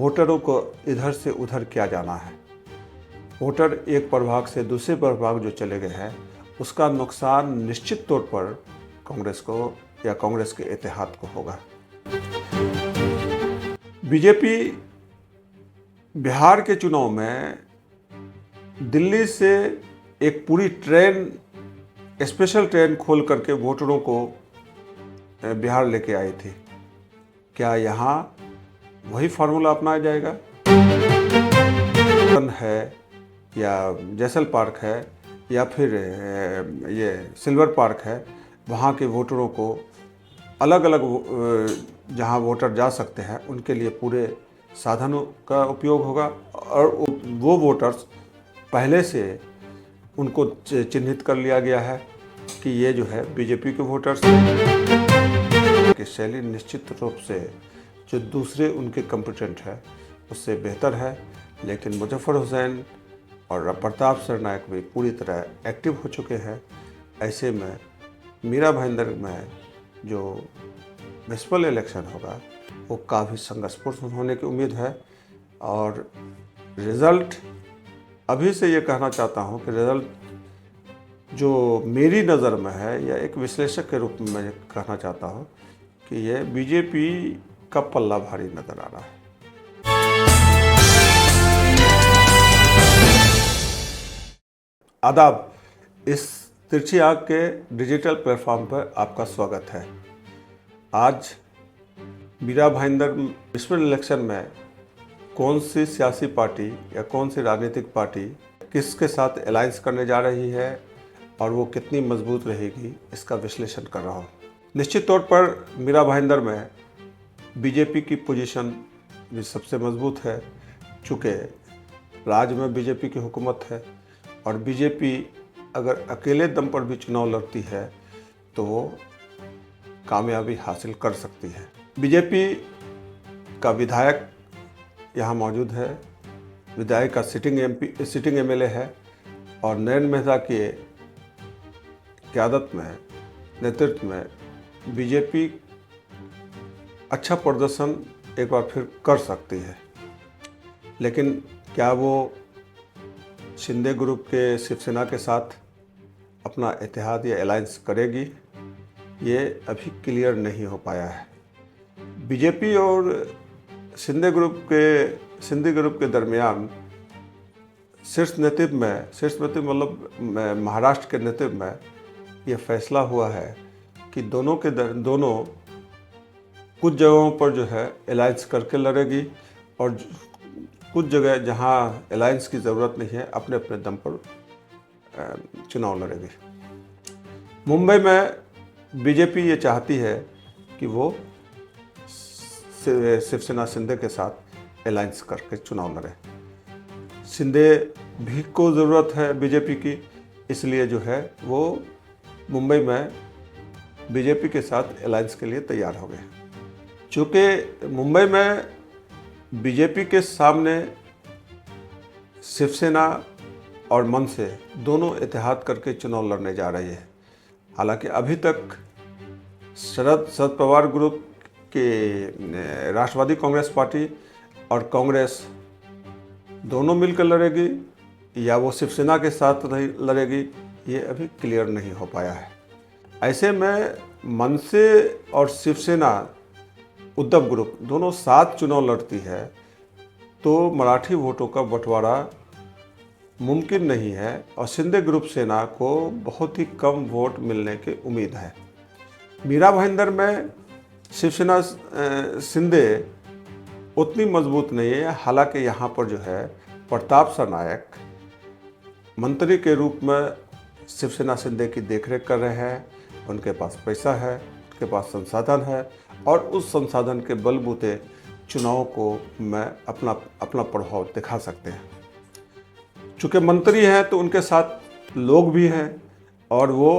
वोटरों को इधर से उधर किया जाना है। वोटर एक प्रभाग से दूसरे प्रभाग जो चले गए हैं, उसका नुकसान निश्चित तौर पर कांग्रेस को या कांग्रेस के इतिहाद को होगा। बीजेपी बिहार के चुनाव में दिल्ली से एक पूरी ट्रेन, स्पेशल ट्रेन खोल करके वोटरों को बिहार लेके आई थी। क्या यहाँ वही फार्मूला अपनाया जाएगा? है या जैसल पार्क है या फिर ये सिल्वर पार्क है, वहाँ के वोटरों को अलग अलग जहाँ वोटर जा सकते हैं उनके लिए पूरे साधनों का उपयोग होगा और वो वोटर्स पहले से उनको चिन्हित कर लिया गया है कि ये जो है बीजेपी के वोटर्स की शैली निश्चित रूप से जो दूसरे उनके कंपिटेंट है उससे बेहतर है। लेकिन मुजफ्फर हुसैन और प्रताप सरनायक भी पूरी तरह एक्टिव हो चुके हैं। ऐसे में मीरा भाईंदर में जो म्युनिसिपल इलेक्शन होगा वो काफ़ी संघर्षपूर्ण होने की उम्मीद है। और रिज़ल्ट अभी से ये कहना चाहता हूँ कि रिज़ल्ट जो मेरी नज़र में है या एक विश्लेषक के रूप में मैं कहना चाहता हूँ कि ये बीजेपी का पल्ला भारी नज़र आ रहा है। आदाब, इस तिरछी आंख के डिजिटल प्लेटफॉर्म पर आपका स्वागत है। आज मीरा भाईंदर म्युनिसिपल इलेक्शन में कौन सी सियासी पार्टी या कौन सी राजनीतिक पार्टी किसके साथ अलायंस करने जा रही है और वो कितनी मजबूत रहेगी, इसका विश्लेषण कर रहा हूँ। निश्चित तौर पर मीरा भाईंदर में बीजेपी की पोजीशन भी सबसे मजबूत है, चूँकि राज्य में बीजेपी की हुकूमत है और बीजेपी अगर अकेले दम पर भी चुनाव लड़ती है तो वो कामयाबी हासिल कर सकती है। बीजेपी का विधायक यहाँ मौजूद है, विधायक का सिटिंग एमएलए है और नयन मेहता के क़यादत में, नेतृत्व में बीजेपी अच्छा प्रदर्शन एक बार फिर कर सकती है। लेकिन क्या वो शिंदे ग्रुप के शिवसेना के साथ अपना इत्तेहाद या अलायंस करेगी, ये अभी क्लियर नहीं हो पाया है। बीजेपी और शिंदे ग्रुप के दरमियान शीर्ष नेतृत्व मतलब महाराष्ट्र के नेतृत्व में ये फैसला हुआ है कि दोनों कुछ जगहों पर जो है अलायंस करके लड़ेगी और कुछ जगह जहां अलायंस की ज़रूरत नहीं है अपने अपने दम पर चुनाव लड़ेगी। मुंबई में बीजेपी ये चाहती है कि वो शिवसेना शिंदे के साथ अलायंस करके चुनाव लड़े। शिंदे भी को ज़रूरत है बीजेपी की, इसलिए जो है वो मुंबई में बीजेपी के साथ अलायंस के लिए तैयार हो गए। चूँकि मुंबई में बीजेपी के सामने शिवसेना और मनसे दोनों इत्तेहाद करके चुनाव लड़ने जा रही है। हालांकि अभी तक शरद पवार ग्रुप के राष्ट्रवादी कांग्रेस पार्टी और कांग्रेस दोनों मिलकर लड़ेगी या वो शिवसेना के साथ लड़ेगी, ये अभी क्लियर नहीं हो पाया है। ऐसे में मनसे और शिवसेना उद्धव ग्रुप दोनों साथ चुनाव लड़ती है तो मराठी वोटों का बंटवारा मुमकिन नहीं है और शिंदे ग्रुप सेना को बहुत ही कम वोट मिलने की उम्मीद है। मीरा भाईंदर में शिवसेना शिंदे उतनी मजबूत नहीं है। हालांकि यहाँ पर जो है प्रताप सरनायक मंत्री के रूप में शिवसेना शिंदे की देखरेख कर रहे हैं। उनके पास पैसा है, उनके पास संसाधन है और उस संसाधन के बलबूते चुनाव को में अपना प्रभाव दिखा सकते हैं। चूँकि मंत्री हैं तो उनके साथ लोग भी हैं और वो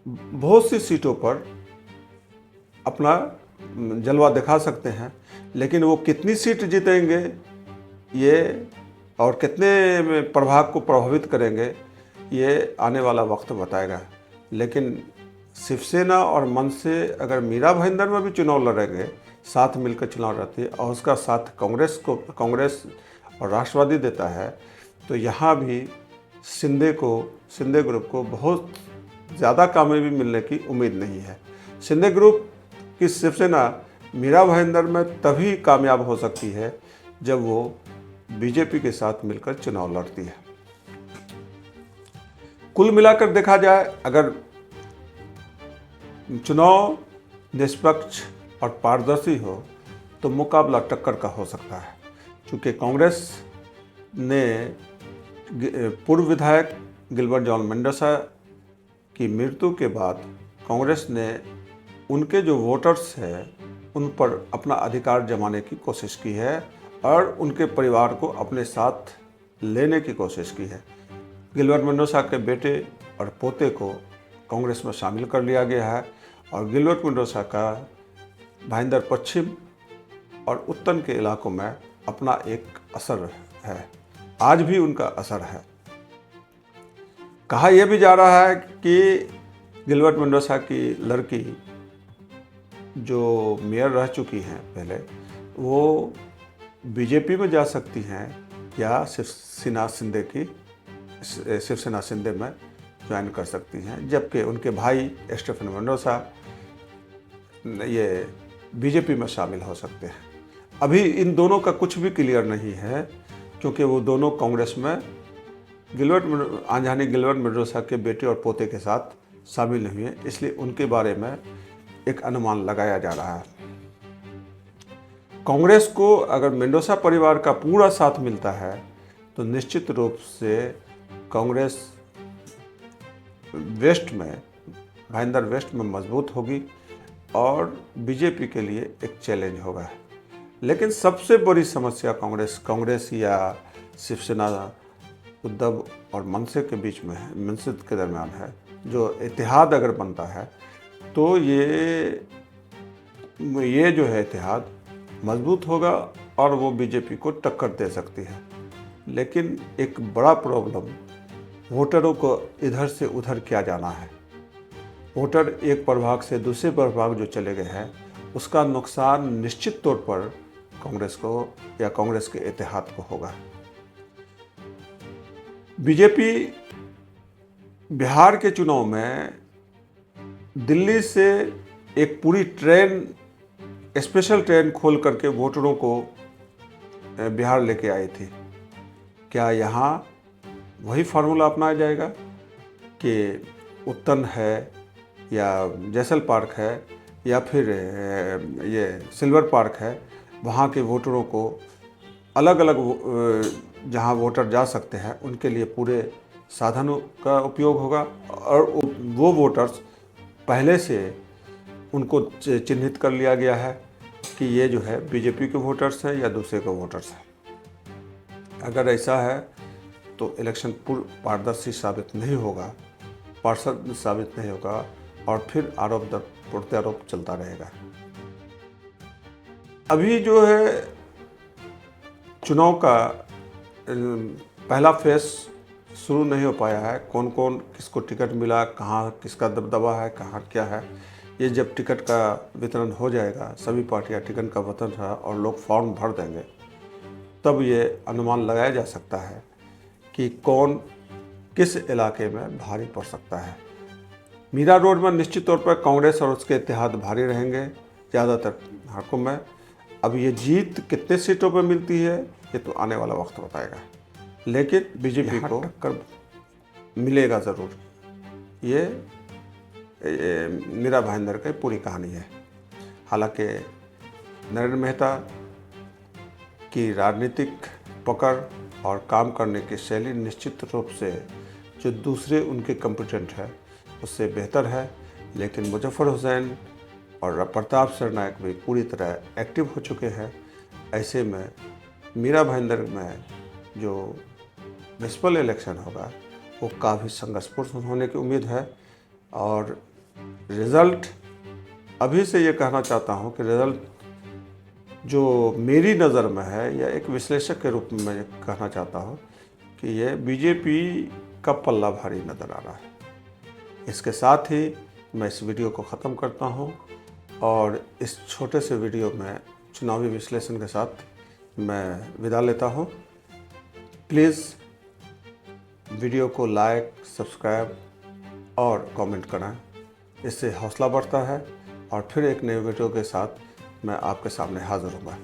बहुत सी सीटों पर अपना जलवा दिखा सकते हैं। लेकिन वो कितनी सीट जीतेंगे ये और कितने प्रभाग को प्रभावित करेंगे, ये आने वाला वक्त बताएगा। लेकिन शिवसेना और मनसे अगर मीरा भाईंदर में भी चुनाव लड़ेंगे साथ मिलकर चुनाव लड़ती है और उसका साथ कांग्रेस और राष्ट्रवादी देता है, तो यहाँ भी शिंदे ग्रुप को बहुत ज़्यादा कामयाबी मिलने की उम्मीद नहीं है। शिंदे ग्रुप की शिवसेना मीरा भाईंदर में तभी कामयाब हो सकती है जब वो बीजेपी के साथ मिलकर चुनाव लड़ती है। कुल मिलाकर देखा जाए, अगर चुनाव निष्पक्ष और पारदर्शी हो तो मुकाबला टक्कर का हो सकता है, क्योंकि कांग्रेस ने पूर्व विधायक गिलबर्ट जॉन मेंडोजा की मृत्यु के बाद कांग्रेस ने उनके जो वोटर्स हैं उन पर अपना अधिकार जमाने की कोशिश की है और उनके परिवार को अपने साथ लेने की कोशिश की है। गिलबर्ट मेंडोजा के बेटे और पोते को कांग्रेस में शामिल कर लिया गया है और गिलबर्ट मेंडोजा का भाईंदर पश्चिम और उत्तर के इलाकों में अपना एक असर है, आज भी उनका असर है। कहा यह भी जा रहा है कि गिलबर्ट मेंडोजा की लड़की जो मेयर रह चुकी हैं पहले, वो बीजेपी में जा सकती हैं या शिवसेना शिंदे में ज्वाइन कर सकती हैं, जबकि उनके भाई स्टेफन मेंडोजा ये बीजेपी में शामिल हो सकते हैं। अभी इन दोनों का कुछ भी क्लियर नहीं है, क्योंकि वो दोनों कांग्रेस में गिलबर्ट मेंडोजा के बेटे और पोते के साथ शामिल नहीं हुए, इसलिए उनके बारे में एक अनुमान लगाया जा रहा है। कांग्रेस को अगर मेंडोजा परिवार का पूरा साथ मिलता है तो निश्चित रूप से कांग्रेस भाईंदर वेस्ट में मजबूत होगी और बीजेपी के लिए एक चैलेंज होगा। लेकिन सबसे बड़ी समस्या कांग्रेस या शिवसेना, उद्धव और मनसे के बीच में है, मनसे के दरमियान है। जो इत्तेहाद अगर बनता है तो ये जो है इत्तेहाद मजबूत होगा और वो बीजेपी को टक्कर दे सकती है। लेकिन एक बड़ा प्रॉब्लम वोटरों को इधर से उधर किया जाना है। वोटर एक प्रभाग से दूसरे प्रभाग जो चले गए हैं, उसका नुकसान निश्चित तौर पर कांग्रेस को या कांग्रेस के इत्तेहाद को होगा। बीजेपी बिहार के चुनाव में दिल्ली से एक पूरी स्पेशल ट्रेन खोल करके वोटरों को बिहार लेके आई थी। क्या यहाँ वही फार्मूला अपनाया जाएगा कि उत्तन है या जैसल पार्क है या फिर ये सिल्वर पार्क है, वहाँ के वोटरों को अलग अलग जहाँ वोटर जा सकते हैं उनके लिए पूरे साधनों का उपयोग होगा और वो वोटर्स पहले से उनको चिन्हित कर लिया गया है कि ये जो है बीजेपी के वोटर्स हैं या दूसरे के वोटर्स हैं। अगर ऐसा है तो इलेक्शन पूर्ण पारदर्शी साबित नहीं होगा, पारदर्शी साबित नहीं होगा और फिर आरोप प्रत्यारोप चलता रहेगा। अभी जो है चुनाव का पहला फेस शुरू नहीं हो पाया है। कौन कौन किसको टिकट मिला, कहाँ किसका दबदबा है, कहाँ क्या है, ये जब टिकट का वितरण हो जाएगा, सभी पार्टियां टिकट का वितरण है और लोग फॉर्म भर देंगे, तब ये अनुमान लगाया जा सकता है कि कौन किस इलाके में भारी पड़ सकता है। मीरा रोड में निश्चित तौर पर कांग्रेस और उसके इत्तेहाद भारी रहेंगे ज़्यादातर हलकों में। अब ये जीत कितने सीटों पर मिलती है ये तो आने वाला वक्त बताएगा, लेकिन बीजेपी को टक्कर मिलेगा ज़रूर। ये मीरा भाईंदर की पूरी कहानी है। हालांकि नरेंद्र मेहता की राजनीतिक पकड़ और काम करने की शैली निश्चित रूप से जो दूसरे उनके कॉम्पिटेंट है उससे बेहतर है, लेकिन मुजफ्फर हुसैन और प्रताप सरनायक भी पूरी तरह एक्टिव हो चुके हैं। ऐसे में मीरा भाईंदर में जो म्युनिसिपल इलेक्शन होगा वो काफ़ी संघर्षपूर्ण होने की उम्मीद है। और रिज़ल्ट अभी से ये कहना चाहता हूँ कि रिज़ल्ट जो मेरी नज़र में है या एक विश्लेषक के रूप में मैं कहना चाहता हूँ कि ये बीजेपी का पल्ला भारी नज़र आ रहा है। इसके साथ ही मैं इस वीडियो को ख़त्म करता हूँ। और इस छोटे से वीडियो में चुनावी विश्लेषण के साथ मैं विदा लेता हूँ। प्लीज़ वीडियो को लाइक, सब्सक्राइब और कमेंट करें, इससे हौसला बढ़ता है और फिर एक नए वीडियो के साथ मैं आपके सामने हाजिर होऊंगा।